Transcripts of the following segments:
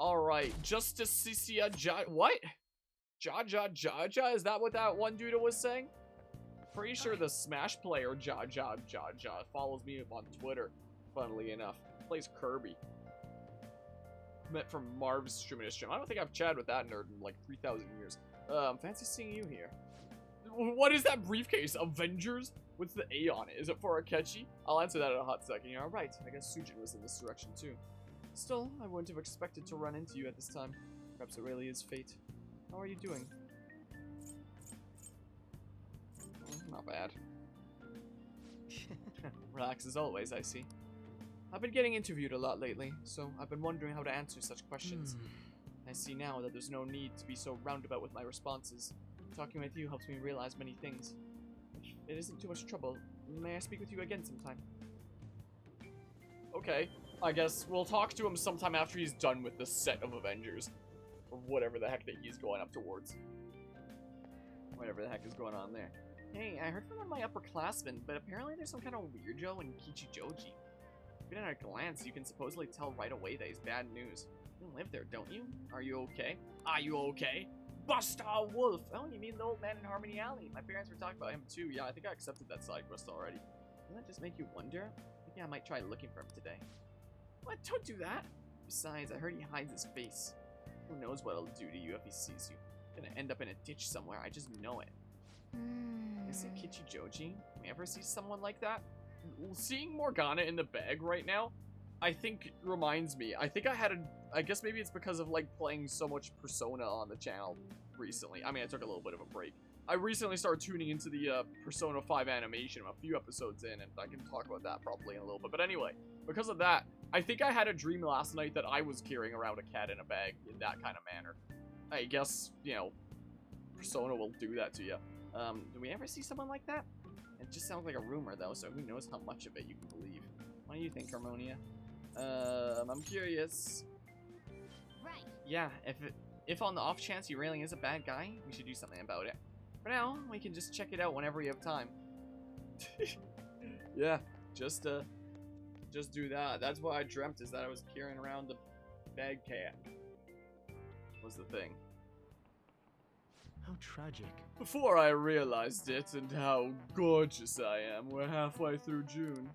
Alright, Justice Cecilia what? Ja, is that what that one dude was saying? Pretty sure the Smash player Ja follows me on Twitter, funnily enough. Plays Kirby. Met from Marv's stream and stream. I don't think I've chatted with that nerd in like 3,000 years. Fancy seeing you here. What is that briefcase? Avengers? What's the A on it? Is it for Akechi? I'll answer that in a hot second. You're right. I guess Sujin was in this direction too. Still, I wouldn't have expected to run into you at this time. Perhaps it really is fate. How are you doing? Not bad. Relax as always, I see. I've been getting interviewed a lot lately, so I've been wondering how to answer such questions. I see now that there's no need to be so roundabout with my responses. Talking with you helps me realize many things. If it isn't too much trouble, may I speak with you again sometime? Okay, I guess we'll talk to him sometime after he's done with the set of Avengers. Or whatever the heck that he's going up towards. Whatever the heck is going on there. Hey, I heard from one of my upperclassmen, but apparently there's some kind of weirdo in Kichijoji. Even at a glance, you can supposedly tell right away that he's bad news. You live there, don't you? Are you okay? Are you okay? Buster Wolf! Oh, you mean the old man in Harmony Alley? My parents were talking about him too. Yeah, I think I accepted that side quest already. Doesn't that just make you wonder? Maybe I might try looking for him today. What? Don't do that! Besides, I heard he hides his face. Who knows what it'll do to you if he sees you. You're gonna end up in a ditch somewhere, I just know it. Is it Kichijoji? We ever see someone like that? Seeing Morgana in the bag right now, I think reminds me. I think I guess maybe it's because of like playing so much Persona on the channel recently. I mean, I took a little bit of a break. I recently started tuning into the Persona 5 animation. I'm a few episodes in, and I can talk about that probably in a little bit. But anyway, because of that, I think I had a dream last night that I was carrying around a cat in a bag in that kind of manner. I guess, you know, Persona will do that to you. Do we ever see someone like that? It just sounds like a rumor, though, so who knows how much of it you can believe. What do you think, Harmonia? I'm curious. Right. Yeah, if on the off chance he really is a bad guy, we should do something about it. For now, we can just check it out whenever we have time. Yeah, just do that. That's what I dreamt, is that I was carrying around the bag cat. Was the thing. How tragic. Before I realized it and how gorgeous I am, we're halfway through June.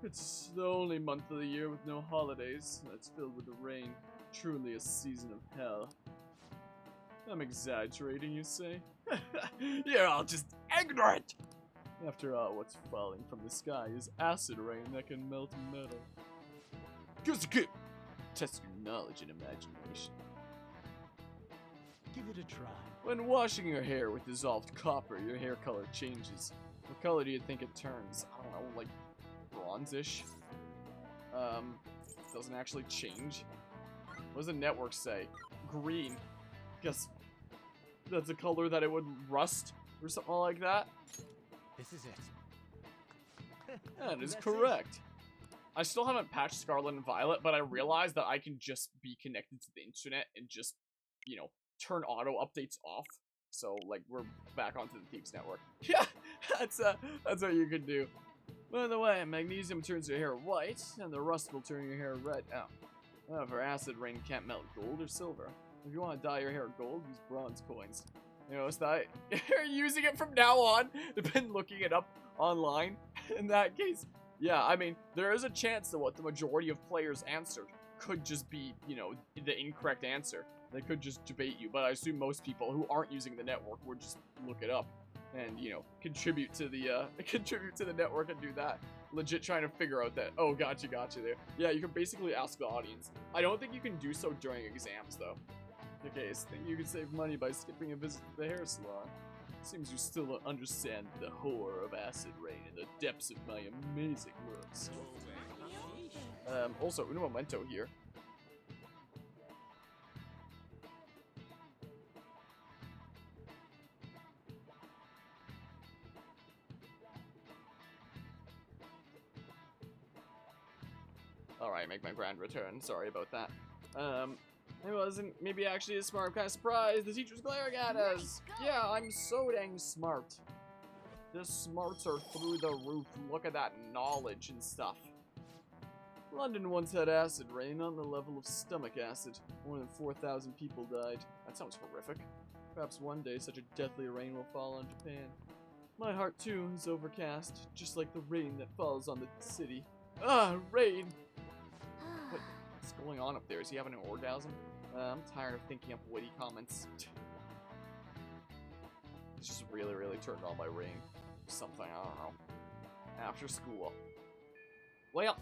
It's the only month of the year with no holidays that's filled with the rain. Truly a season of hell. I'm exaggerating, you say? You're all just ignorant! After all, what's falling from the sky is acid rain that can melt metal. Just good. Test your knowledge and imagination. Give it a try. When washing your hair with dissolved copper, your hair color changes. What color do you think it turns? I don't know, like bronzish? Doesn't actually change. What does the network say? Green. Guess that's a color that it would rust or something like that. This is it. That is That's correct. I still haven't patched Scarlet and Violet, but I realized that I can just be connected to the internet and just, you know, turn auto updates off. So, like, we're back onto the Thieves Network. Yeah, that's what you can do. By the way, magnesium turns your hair white, and the rust will turn your hair red. Oh, however, acid rain can't melt gold or silver. If you want to dye your hair gold, use bronze coins. You notice that? You're using it from now on. I've been looking it up online. In that case, yeah, I mean, there is a chance that what the majority of players answered could just be, you know, the incorrect answer. They could just debate you, but I assume most people who aren't using the network would just look it up and, you know, contribute to the network and do that. Legit trying to figure out that, oh, gotcha there. Yeah, you can basically ask the audience. I don't think you can do so during exams, though. Okay, so think you can save money by skipping a visit to the hair salon. Seems you still don't understand the horror of acid rain in the depths of my amazing works. Also, Uno Momento here. Alright, make my grand return. Sorry about that. It wasn't maybe actually as smart. I'm kind of surprised the teacher's glaring at us. Yeah, I'm so dang smart. The smarts are through the roof. Look at that knowledge and stuff. London once had acid rain on the level of stomach acid. More than 4,000 people died. That sounds horrific. Perhaps one day such a deathly rain will fall on Japan. My heart too is overcast, just like the rain that falls on the city. Ah, rain! What's going on up there? Is he having an orgasm? I'm tired of thinking up witty comments. It's just really, really turned on by rain. Something, I don't know. After school. Well.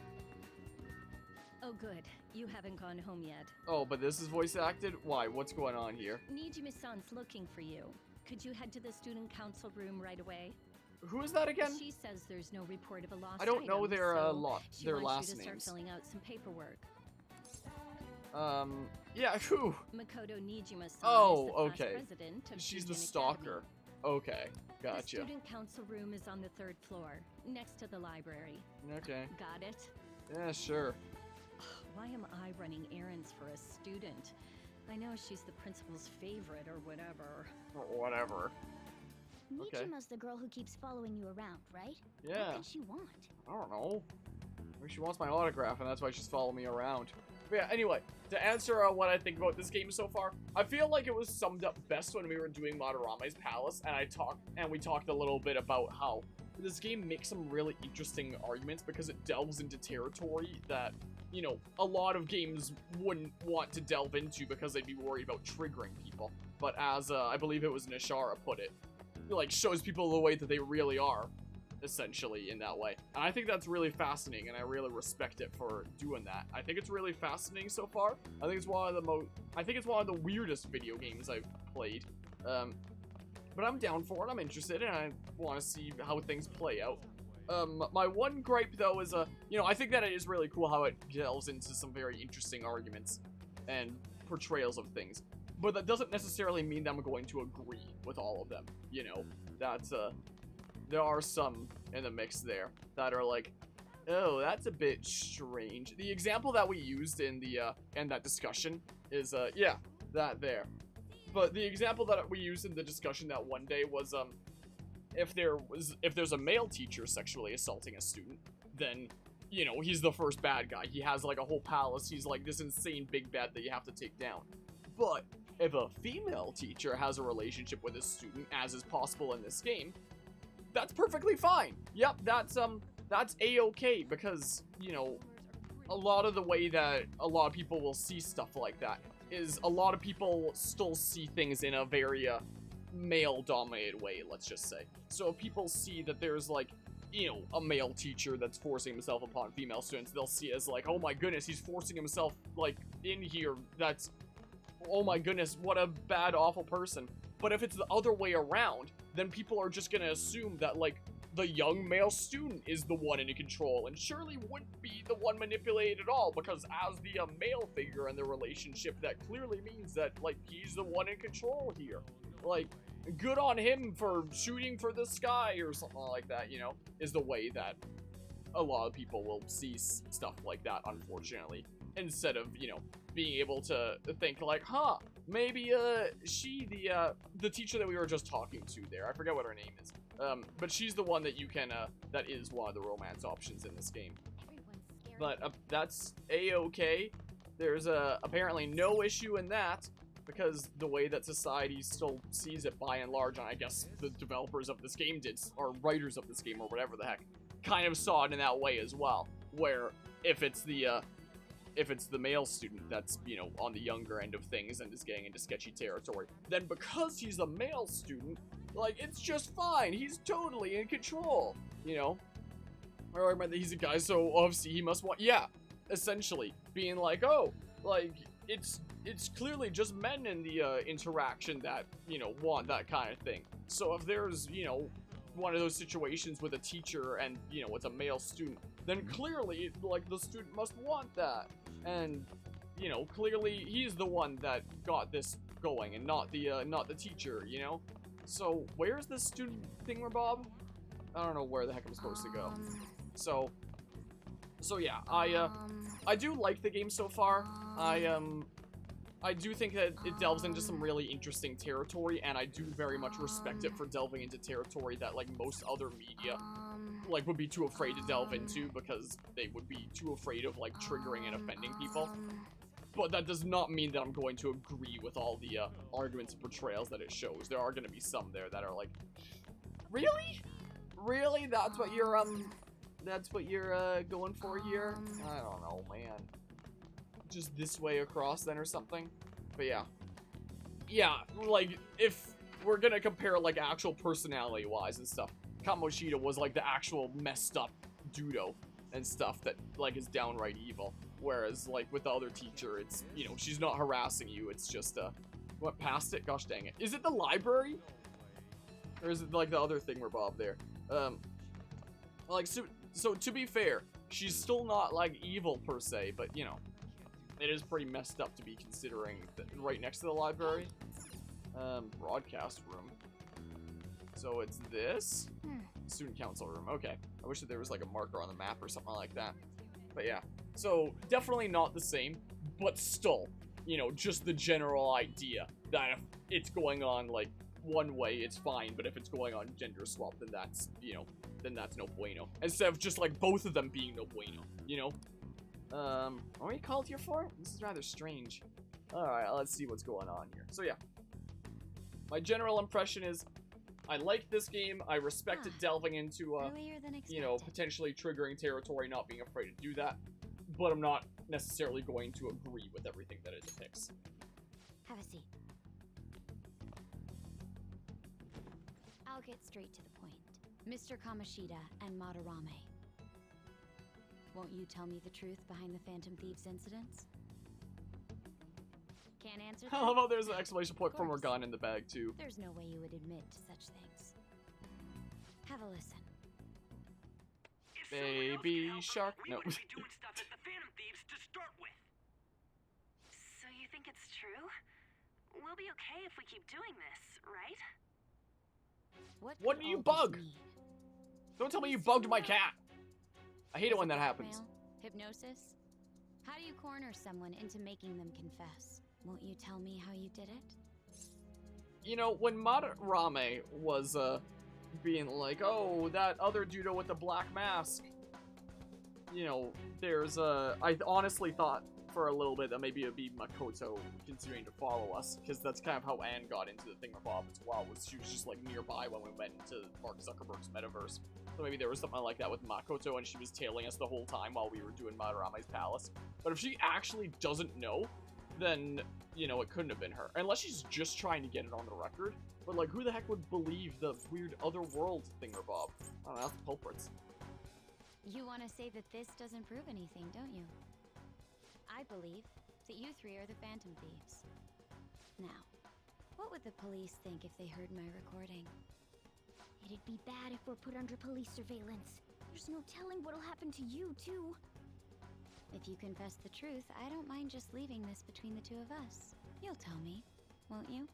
Oh, good. You haven't gone home yet. Oh, but this is voice acted? Why? What's going on here? Nijima-san's looking for you. Could you head to the student council room right away? Who is that again? She says there's no report of a lost I don't know item, their so their she last wants you to start names. filling out some paperwork. Yeah, who? Makoto Nijima-san Oh, is the okay. past president of She's the Shingen stalker. Academy. Okay, The gotcha. student council room is on the 3rd floor, next to the library. Okay. Got it? Yeah, sure. Why am I running errands for a student? I know she's the principal's favorite or whatever. Or whatever. Okay. Nijima's the girl who keeps following you around, right? Yeah. What could she want? I don't know. Maybe she wants my autograph, and that's why she's following me around. But yeah, anyway, to answer what I think about this game so far, I feel like it was summed up best when we were doing Madarame's Palace, and we talked a little bit about how this game makes some really interesting arguments because it delves into territory that, you know, a lot of games wouldn't want to delve into because they'd be worried about triggering people. But as, I believe it was Nishara put it, like, shows people the way that they really are, essentially, in that way. And I think that's really fascinating, and I really respect it for doing that. I think it's really fascinating so far. I think it's one of the weirdest video games I've played. But I'm down for it, I'm interested, and I want to see how things play out. My one gripe, though, is, you know, I think that it is really cool how it delves into some very interesting arguments and portrayals of things. But that doesn't necessarily mean that I'm going to agree with all of them, you know. That's, there are some in the mix there that are like, oh, that's a bit strange. The example that we used in that discussion is, yeah, that there. But the example that we used in the discussion that one day was, if there's a male teacher sexually assaulting a student, then, you know, he's the first bad guy. He has, like, a whole palace. He's, like, this insane big bad that you have to take down. But if a female teacher has a relationship with a student, as is possible in this game, that's perfectly fine. Yep, that's A-okay, because, you know, a lot of the way that a lot of people will see stuff like that is a lot of people still see things in a very, male-dominated way, let's just say. So if people see that there's, like, you know, a male teacher that's forcing himself upon female students, they'll see it as like, oh my goodness, he's forcing himself, like, in here, that's, oh my goodness, what a bad, awful person. But if it's the other way around, then people are just gonna assume that, like, the young male student is the one in control, and surely wouldn't be the one manipulated at all, because as the male figure in the relationship, that clearly means that, like, he's the one in control here. Like, good on him for shooting for the sky or something like that, you know, is the way that a lot of people will see stuff like that, unfortunately, instead of, you know, being able to think like, huh, maybe, she, the teacher that we were just talking to there, I forget what her name is, but she's the one that you can, that is one of the romance options in this game. But, that's A-okay. There's, apparently no issue in that, because the way that society still sees it by and large, and I guess the developers of this game did, or writers of this game, or whatever the heck, kind of saw it in that way as well, where if it's the male student that's, you know, on the younger end of things and is getting into sketchy territory, then because he's a male student, like, it's just fine, he's totally in control, you know? Or I remember that he's a guy, so obviously he must want, yeah, essentially, being like, oh, like, it's clearly just men in the, interaction that, you know, want that kind of thing. So if there's, you know, one of those situations with a teacher and, you know, it's a male student, then clearly, like, the student must want that. And, you know, clearly he's the one that got this going and not the teacher, you know? So, where's this student thingamabob? I don't know where the heck I'm supposed to go. So yeah, I do like the game so far. I do think that it delves into some really interesting territory, and I do very much respect it for delving into territory that, like, most other media like, would be too afraid to delve into because they would be too afraid of, like, triggering and offending people. But that does not mean that I'm going to agree with all the arguments and portrayals that it shows. There are going to be some there that are like, really? Really? That's what you're going for here? I don't know, man. Just this way across then or something? But yeah. Yeah, like, if we're gonna compare, like, actual personality-wise and stuff, Kamoshida was, like, the actual messed up dudo and stuff that, like, is downright evil. Whereas, like, with the other teacher, it's, you know, she's not harassing you, it's just, what, past it? Gosh dang it. Is it the library? Or is it, like, the other thing where Bob there? Like, so to be fair, she's still not, like, evil per se, but, you know, it is pretty messed up to be considering that right next to the library. Broadcast room. So it's this? Student council room, okay. I wish that there was, like, a marker on the map or something like that. But yeah. So, definitely not the same, but still, you know, just the general idea that if it's going on, like, one way, it's fine, but if it's going on gender swap, then that's, you know, then that's no bueno. Instead of just, like, both of them being no bueno, you know? Are we called here for it? This is rather strange. Alright, let's see what's going on here. So, yeah. My general impression is, I like this game, I respect it delving into, you know, potentially triggering territory, not being afraid to do that. But I'm not necessarily going to agree with everything that it depicts. Have a seat. I'll get straight to the point. Mr. Kamoshida and Madarame. Won't you tell me the truth behind the Phantom Thieves incidents? Can't answer that? I love how there's an exclamation point from course. Organ in the bag, too. There's no way you would admit to such things. Have a listen. Baby shark. No. We would be doing stuff as the Phantom Thieves to start with. So you think it's true? We'll be okay if we keep doing this, right? What do could you all bug? this mean? Don't tell me you bugged my cat. I hate it when that happens. Blackmail? Hypnosis? How do you corner someone into making them confess? Won't you tell me how you did it? You know, when Madarame was, being like, oh, that other dude with the black mask, you know, there's, I honestly thought for a little bit that maybe it'd be Makoto considering to follow us, because that's kind of how Anne got into the thingamabob as well, was she was just, like, nearby when we went into Mark Zuckerberg's metaverse. So maybe there was something like that with Makoto, and she was tailing us the whole time while we were doing Madarame's palace. But if she actually doesn't know, then, you know, it couldn't have been her. Unless she's just trying to get it on the record. But, like, who the heck would believe the weird otherworld thingamabob? I don't know, that's the culprits. You want to say that this doesn't prove anything, don't you? I believe that you three are the Phantom Thieves. Now, what would the police think if they heard my recording? It'd be bad if we're put under police surveillance. There's no telling what'll happen to you, too. If you confess the truth, I don't mind just leaving this between the two of us. You'll tell me, won't you?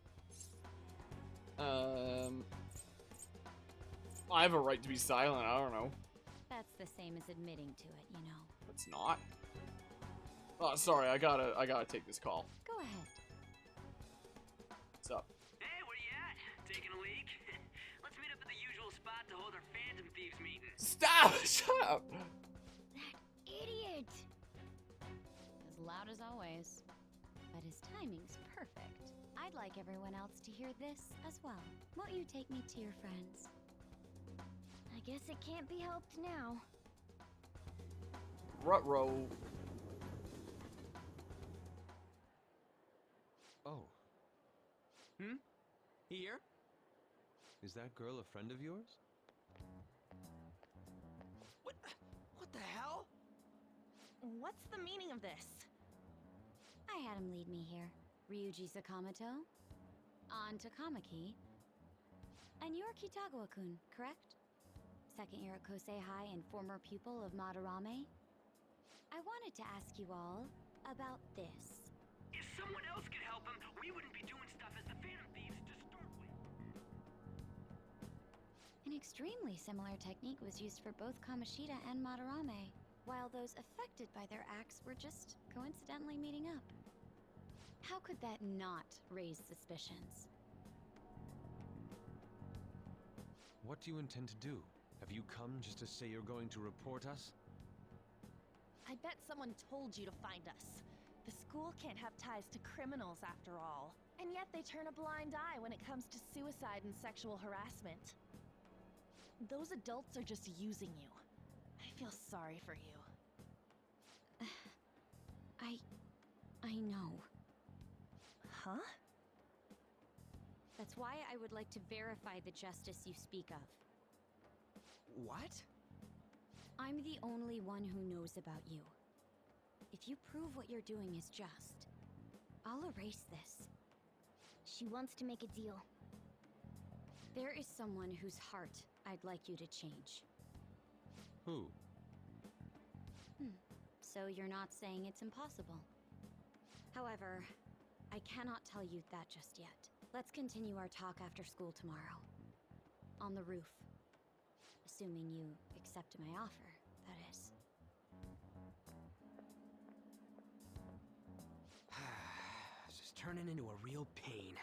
I have a right to be silent, I don't know. That's the same as admitting to it, you know. It's not. Oh, sorry, I gotta take this call. Go ahead. What's up? Hey, where you at? Taking a leak? Let's meet up at the usual spot to hold our Phantom Thieves meeting. Stop! Shut up! That idiot! As loud as always. But his timing's perfect. I'd like everyone else to hear this as well. Won't you take me to your friends? I guess it can't be helped now. Ruh-roh. Oh. Here? Is that girl a friend of yours? What the hell? What's the meaning of this? I had him lead me here. Ryuji Sakamoto, on to Kamaki, and you're Kitagawa-kun, correct? Second year at Kosei High and former pupil of Madarame. I wanted to ask you all about this. If someone else could help him, we wouldn't be doing stuff as the Phantom Thieves to start with. An extremely similar technique was used for both Kamoshida and Madarame, while those affected by their acts were just coincidentally meeting up. How could that not raise suspicions? What do you intend to do? Have you come just to say you're going to report us? I bet someone told you to find us. The school can't have ties to criminals after all. And yet they turn a blind eye when it comes to suicide and sexual harassment. Those adults are just using you. I feel sorry for you. I know. Huh? That's why I would like to verify the justice you speak of. What? I'm the only one who knows about you. If you prove what you're doing is just, I'll erase this. She wants to make a deal. There is someone whose heart I'd like you to change. Who? So you're not saying it's impossible. However, I cannot tell you that just yet. Let's continue our talk after school tomorrow. On the roof. Assuming you accept my offer, that is. It's just turning into a real pain.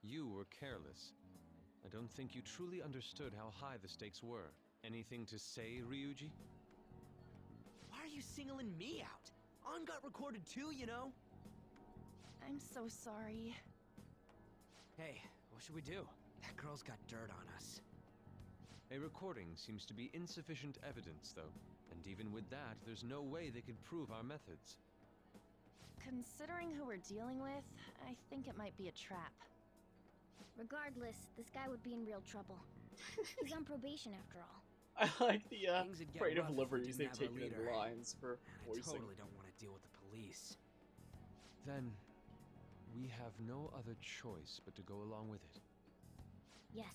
You were careless. I don't think you truly understood how high the stakes were. Anything to say, Ryuji? Why are you singling me out? On got recorded too, you know? I'm so sorry. Hey, what should we do? That girl's got dirt on us. A recording seems to be insufficient evidence, though. And even with that, there's no way they could prove our methods. Considering who we're dealing with, I think it might be a trap. Regardless, this guy would be in real trouble. He's on probation after all. I like the Things would get creative rough if we liberties they've didn't have a taken in leader. lines for I voicing. totally don't want to deal with the police. Then, we have no other choice but to go along with it. Yes,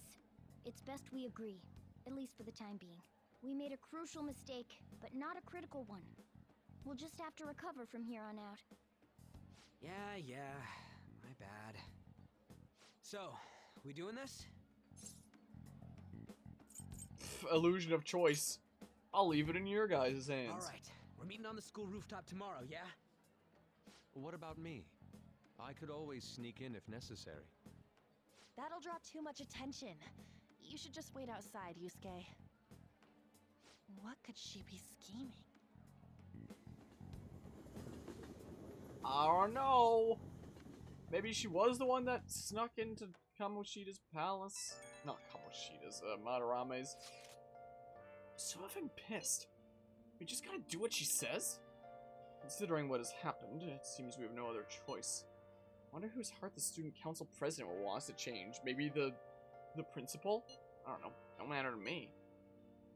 it's best we agree, at least for the time being. We made a crucial mistake, but not a critical one. We'll just have to recover from here on out. Yeah, my bad. So, we doing this? Illusion of choice. I'll leave it in your guys' hands. Alright, we're meeting on the school rooftop tomorrow, yeah? What about me? I could always sneak in if necessary. That'll draw too much attention. You should just wait outside, Yusuke. What could she be scheming? I don't know. Maybe she was the one that snuck into Kamoshida's palace. Not Kamoshida's, Madarame's. So effing pissed. We just gotta do what she says? Considering what has happened, it seems we have no other choice. I wonder whose heart the student council president will want us to change. Maybe the principal? I don't know. Don't matter to me.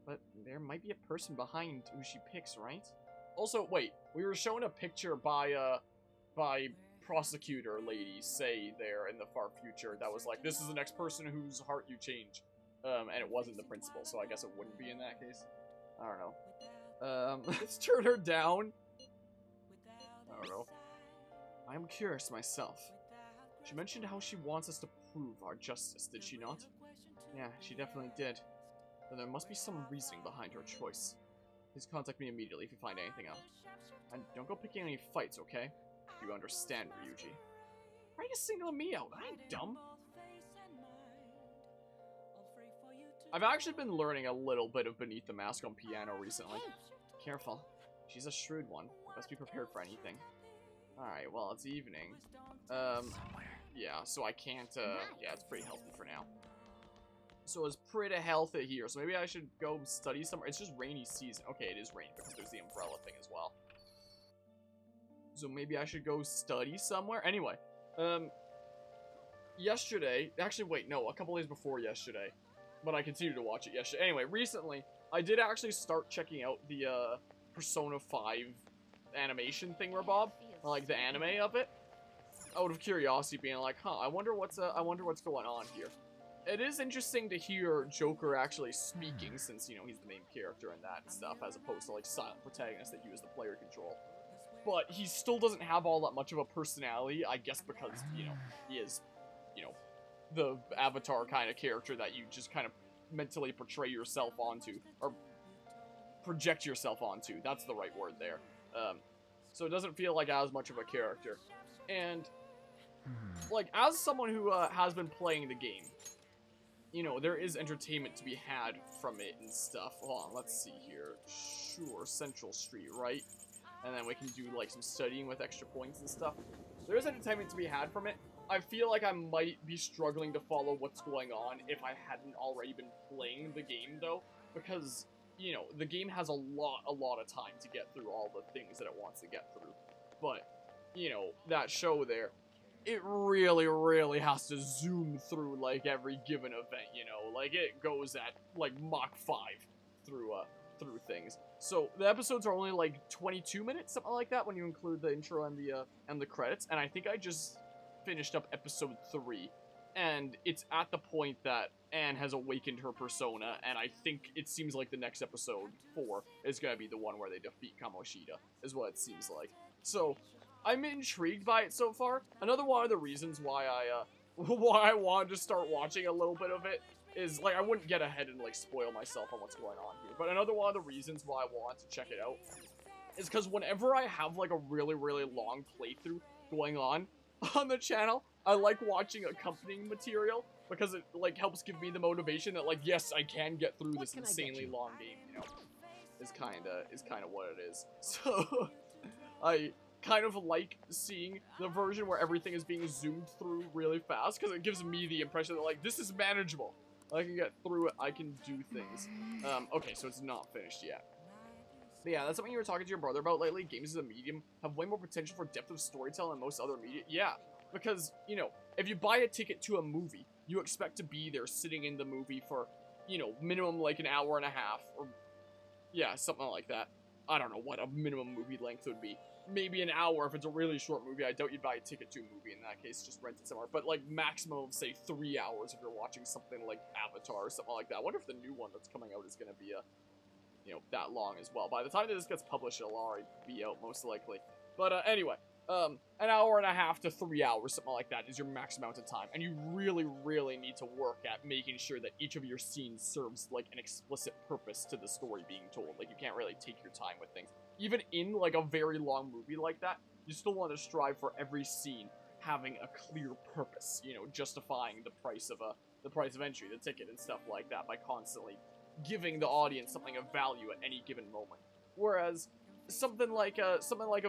But there might be a person behind who she picks, right? Also, wait. We were shown a picture by prosecutor lady say there in the far future that was like, this is the next person whose heart you change. And it wasn't the principal, so I guess it wouldn't be in that case. I don't know. Let's turn her down. I don't know. I am curious myself. She mentioned how she wants us to prove our justice, did she not? Yeah, she definitely did. Then there must be some reasoning behind her choice. Please contact me immediately if you find anything out. And don't go picking any fights, okay? You understand, Ryuji. Why are you singling me out? I ain't dumb. I've actually been learning a little bit of Beneath the Mask on piano recently. Careful. She's a shrewd one. Best be prepared for anything. Alright, well, it's evening. Yeah, so I can't, yeah, it's pretty healthy for now. So it's pretty healthy here, so maybe I should go study somewhere. It's just rainy season. Okay, it is rainy because there's the umbrella thing as well. So maybe I should go study somewhere. Anyway, yesterday, actually, wait, no, a couple days before yesterday, but I continued to watch it yesterday. Anyway, recently, I did actually start checking out the, Persona 5 animation thingamabob, like the anime of it, out of curiosity, being like, huh, I wonder what's going on here. It is interesting to hear Joker actually speaking, since, you know, he's the main character in that and stuff, as opposed to, like, silent protagonists that use the player control. But he still doesn't have all that much of a personality, I guess because, you know, he is, you know, the avatar kind of character that you just kind of mentally portray yourself onto, or project yourself onto. That's the right word there. So it doesn't feel like as much of a character. And like, as someone who has been playing the game, you know, there is entertainment to be had from it and stuff. Hold on, let's see here. Sure, Central Street, right? And then we can do, like, some studying with extra points and stuff. There is entertainment to be had from it. I feel like I might be struggling to follow what's going on if I hadn't already been playing the game, though. Because, you know, the game has a lot of time to get through all the things that it wants to get through. But, you know, that show there, it really has to zoom through, like, every given event, you know? Like, it goes at, like, Mach 5 through things. So, the episodes are only, like, 22 minutes, something like that, when you include the intro and the credits. And I think I just finished up episode 3. And it's at the point that Anne has awakened her persona, and I think it seems like the next episode, 4, is gonna be the one where they defeat Kamoshida, is what it seems like. So, I'm intrigued by it so far. Another one of the reasons why I wanted to start watching a little bit of it is, like, I wouldn't get ahead and, like, spoil myself on what's going on here. But another one of the reasons why I wanted to check it out is because whenever I have, like, a really long playthrough going on the channel, I like watching accompanying material because it, like, helps give me the motivation that, like, yes, I can get through this insanely long game, you know, is kind of what it is. So, I kind of like seeing the version where everything is being zoomed through really fast because it gives me the impression that, like, this is manageable. I can get through it, I can do things. Okay, so it's not finished yet. But yeah, that's something you were talking to your brother about lately. Games as a medium have way more potential for depth of storytelling than most other media. Yeah, because, you know, if you buy a ticket to a movie, you expect to be there sitting in the movie for, you know, minimum like an hour and a half, or, yeah, something like that. I don't know what a minimum movie length would be. Maybe an hour if it's a really short movie. I doubt you'd buy a ticket to a movie in that case, just rent it somewhere. But, like, maximum of, say, 3 hours if you're watching something like Avatar or something like that. I wonder if the new one that's coming out is going to be, you know, that long as well. By the time that this gets published, it'll already be out, most likely. But, anyway, an hour and a half to 3 hours, something like that, is your max amount of time. And you really need to work at making sure that each of your scenes serves, like, an explicit purpose to the story being told. Like, you can't really take your time with things. Even in, like, a very long movie like that, you still want to strive for every scene having a clear purpose, you know, justifying the price of entry, the ticket, and stuff like that, by constantly giving the audience something of value at any given moment. Whereas something like a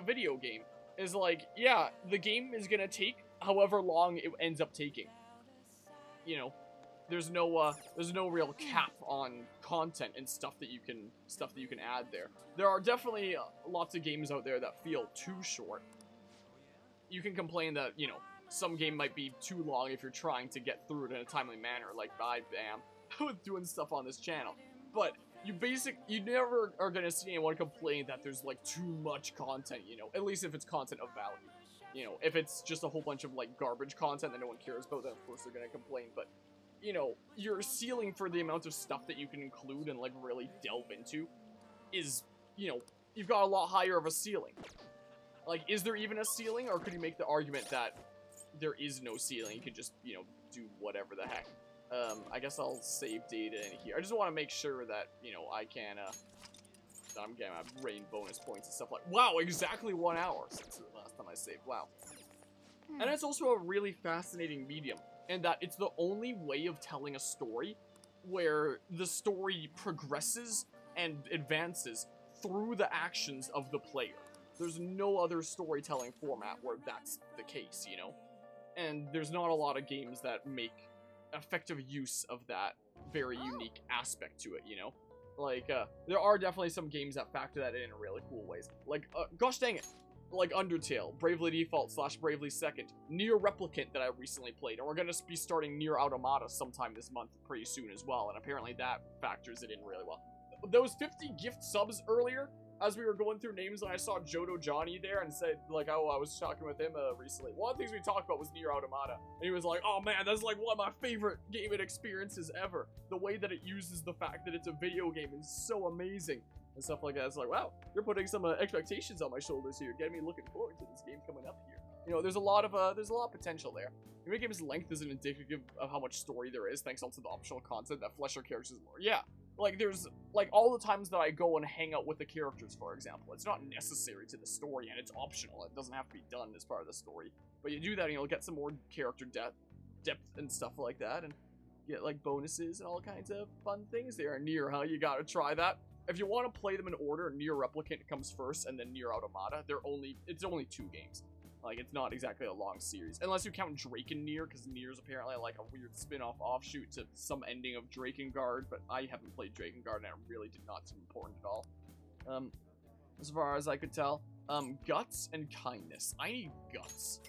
video game is like, yeah, the game is gonna take however long it ends up taking. You know, there's no real cap on content and stuff that you can add there. There are definitely lots of games out there that feel too short. You can complain that, you know, some game might be too long if you're trying to get through it in a timely manner, like I am with doing stuff on this channel. But you never are gonna see anyone complain that there's, like, too much content, you know, at least if it's content of value. You know, if it's just a whole bunch of, like, garbage content that no one cares about, then of course they're gonna complain. But, you know, your ceiling for the amount of stuff that you can include and, like, really delve into is, you know, you've got a lot higher of a ceiling. Like, is there even a ceiling, or could you make the argument that there is no ceiling? You could just, you know, do whatever the heck. I guess I'll save data in here. I just want to make sure that, you know, I can, I'm getting my brain bonus points and stuff like, wow, exactly 1 hour since the last time I saved, wow. And it's also a really fascinating medium, in that it's the only way of telling a story where the story progresses and advances through the actions of the player. There's no other storytelling format where that's the case, you know? And there's not a lot of games that make effective use of that very unique aspect to it, you know? Like, there are definitely some games that factor that in really cool ways. Like, gosh dang it, like Undertale, Bravely Default / Bravely Second, Nier Replicant that I recently played, and we're gonna be starting Nier Automata sometime this month pretty soon as well, and apparently that factors it in really well. Those 50 gift subs earlier, as we were going through names, and I saw Jodo Johnny there and said, like, oh, I was talking with him recently. One of the things we talked about was Nier Automata. And he was like, oh man, that's like one of my favorite gaming experiences ever. The way that it uses the fact that it's a video game is so amazing. And stuff like that. It's like, wow, you're putting some expectations on my shoulders here, getting me looking forward to this game coming up here. You know, there's a lot of potential there. The video game's length isn't indicative of how much story there is, thanks also to the optional content that flesh our characters more. Yeah, like, there's, like, all the times that I go and hang out with the characters, for example, it's not necessary to the story, and it's optional. It doesn't have to be done as part of the story. But you do that and you'll get some more character depth and stuff like that, and get like bonuses and all kinds of fun things there. Nier, huh? You gotta try that. If you want to play them in order, Nier Replicant comes first, and then Nier Automata. It's only 2 games. Like, it's not exactly a long series. Unless you count Drakengard, because Nier's apparently like a weird spin-off offshoot to some ending of Drakengard, but I haven't played Drakengard, and it really did not seem important at all. As far as I could tell, guts and kindness. I need guts.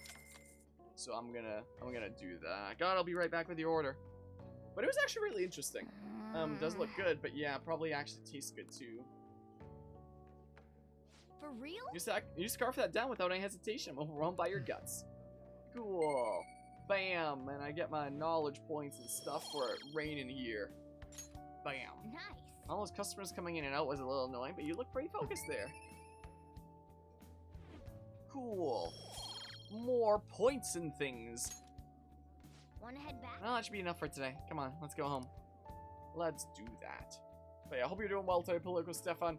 So I'm gonna do that. God, I'll be right back with the order. But it was actually really interesting. Does look good, but yeah, probably actually tastes good too. For real? You scarf that down without any hesitation. I'm overwhelmed by your guts. Cool. Bam, and I get my knowledge points and stuff for it raining here. Bam. Nice. All those customers coming in and out was a little annoying, but you look pretty focused there. Cool. More points and things. Wanna head back? Well, that should be enough for today. Come on, let's go home. Let's do that. But yeah, I hope you're doing well today, Political Stefan.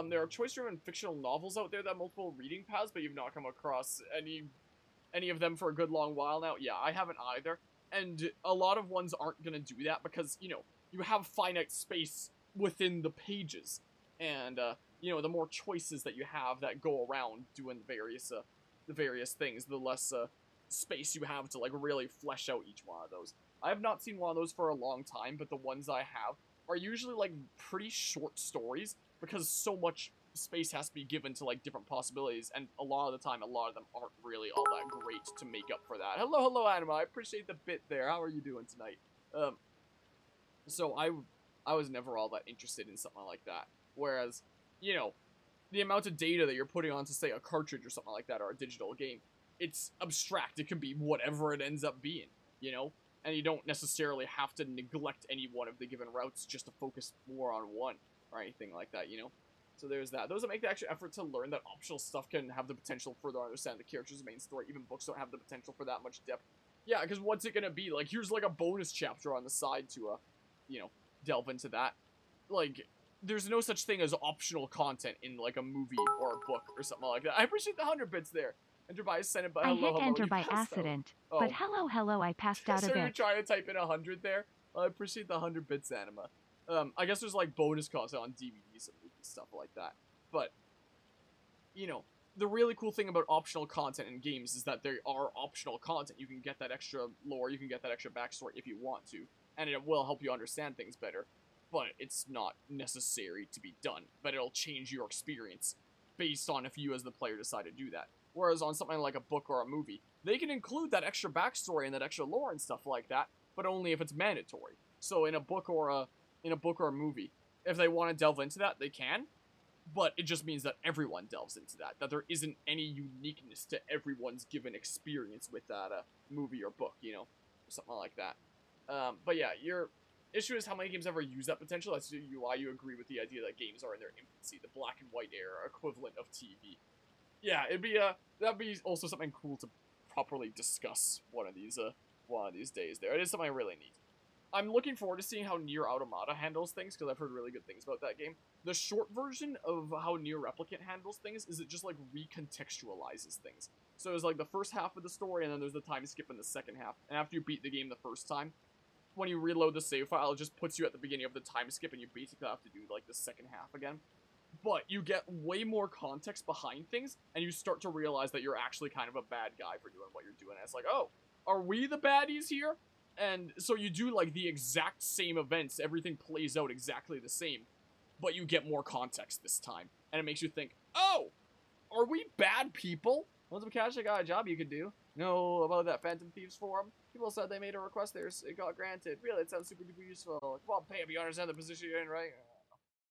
There are choice-driven fictional novels out there that have multiple reading paths, but you've not come across any of them for a good long while now. Yeah, I haven't either. And a lot of ones aren't going to do that because, you know, you have finite space within the pages. And, you know, the more choices that you have that go around doing the various things, the less space you have to, like, really flesh out each one of those. I have not seen one of those for a long time, but the ones I have are usually, like, pretty short stories because so much space has to be given to, like, different possibilities, and a lot of the time, a lot of them aren't really all that great to make up for that. Hello, Anima, I appreciate the bit there. How are you doing tonight? So I was never all that interested in something like that, whereas, you know, the amount of data that you're putting onto, say, a cartridge or something like that, or a digital game, it's abstract. It can be whatever it ends up being, you know? And you don't necessarily have to neglect any one of the given routes just to focus more on one, or anything like that, you know? So there's that. Those that make the extra effort to learn that optional stuff can have the potential for further understand the character's main story. Even books don't have the potential for that much depth. Yeah, because what's it gonna be? Like, here's like a bonus chapter on the side to, you know, delve into that. Like, there's no such thing as optional content in, like, a movie or a book or something like that. I appreciate the 100 bits there. Enter by accident, but hello, I hit enter by accident, but hello, I passed out a so bit. you're trying to type in 100 there? I appreciate the 100 bits, Anima. I guess there's, like, bonus content on DVDs and movies, stuff like that. But, you know, the really cool thing about optional content in games is that there are optional content. You can get that extra lore, you can get that extra backstory if you want to, and it will help you understand things better. But it's not necessary to be done. But it'll change your experience based on if you as the player decide to do that. Whereas on something like a book or a movie, they can include that extra backstory and that extra lore and stuff like that, but only if it's mandatory. So in a book or a movie, if they want to delve into that, they can, but it just means that everyone delves into that. That there isn't any uniqueness to everyone's given experience with that movie or book, you know, or something like that. But yeah, your issue is how many games ever use that potential. That's why you agree with the idea that games are in their infancy, the black and white era equivalent of TV. Yeah, that'd be also something cool to properly discuss one of these days. There, it is something I really need. I'm looking forward to seeing how Nier Automata handles things because I've heard really good things about that game. The short version of how Nier Replicant handles things is it just like recontextualizes things. So there's like the first half of the story and then there's the time skip in the second half. And after you beat the game the first time, when you reload the save file, it just puts you at the beginning of the time skip and you basically have to do like the second half again. But you get way more context behind things, and you start to realize that you're actually kind of a bad guy for doing what you're doing. And it's like, oh, are we the baddies here? And so you do, like, the exact same events. Everything plays out exactly the same, but you get more context this time. And it makes you think, oh, are we bad people? Once we catch, I got a job you could do. Know about that Phantom Thieves forum? People said they made a request there, so it got granted. Really, it sounds super duper useful. Well, pay if you understand the position you're in, right?